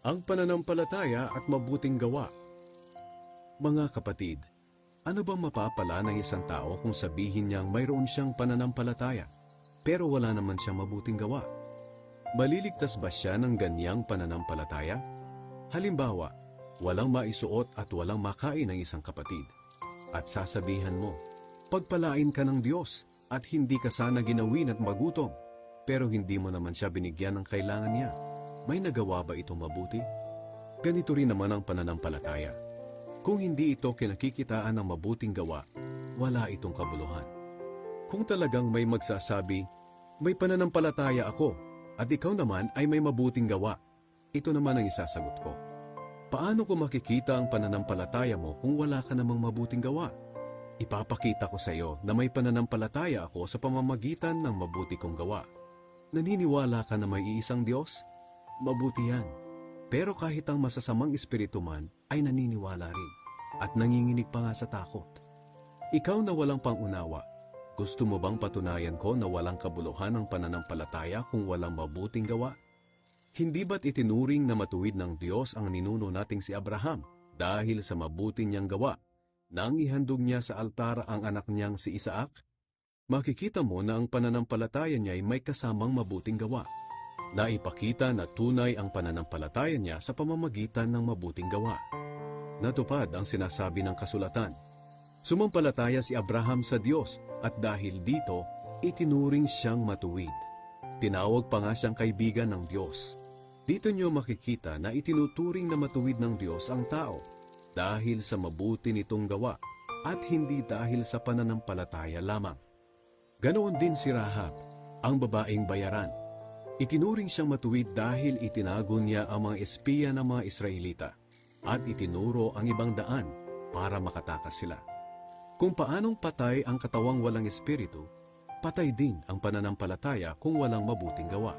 Ang pananampalataya at mabuting gawa. Mga kapatid, ano bang mapapala ng isang tao kung sabihin niyang mayroon siyang pananampalataya, pero wala naman siyang mabuting gawa? Maliligtas ba siya ng ganyang pananampalataya? Halimbawa, walang maisuot at walang makain ng isang kapatid. At sasabihan mo, pagpalain ka ng Diyos at hindi ka sana ginawin at magutom, pero hindi mo naman siya binigyan ng kailangan niya. May nagawa ba itong mabuti? Ganito rin naman ang pananampalataya. Kung hindi ito kinakikitaan ng mabuting gawa, wala itong kabuluhan. Kung talagang may magsasabi, may pananampalataya ako, at ikaw naman ay may mabuting gawa, ito naman ang isasagot ko. Paano ko makikita ang pananampalataya mo kung wala ka namang mabuting gawa? Ipapakita ko sa iyo na may pananampalataya ako sa pamamagitan ng mabuti kong gawa. Naniniwala ka na may iisang Diyos? Mabuti yan. Pero kahit ang masasamang espiritu man ay naniniwala rin at nanginginig pa nga sa takot. Ikaw na walang pangunawa, gusto mo bang patunayan ko na walang kabuluhan ang pananampalataya kung walang mabuting gawa? Hindi ba't itinuring na matuwid ng Diyos ang ninuno nating si Abraham dahil sa mabuti niyang gawa nang ihandog niya sa altar ang anak niyang si Isaac? Makikita mo na ang pananampalataya niya ay may kasamang mabuting gawa. Naipakita na tunay ang pananampalataya niya sa pamamagitan ng mabuting gawa. Natupad ang sinasabi ng kasulatan. Sumampalataya si Abraham sa Diyos at dahil dito, itinuring siyang matuwid. Tinawag pa nga siyang kaibigan ng Diyos. Dito niyo makikita na itinuturing na matuwid ng Diyos ang tao dahil sa mabuti nitong gawa at hindi dahil sa pananampalataya lamang. Ganoon din si Rahab, ang babaeng bayaran. Itinuring siyang matuwid dahil itinago niya ang mga espiya ng mga Israelita at itinuro ang ibang daan para makatakas sila. Kung paanong patay ang katawang walang espiritu, patay din ang pananampalataya kung walang mabuting gawa.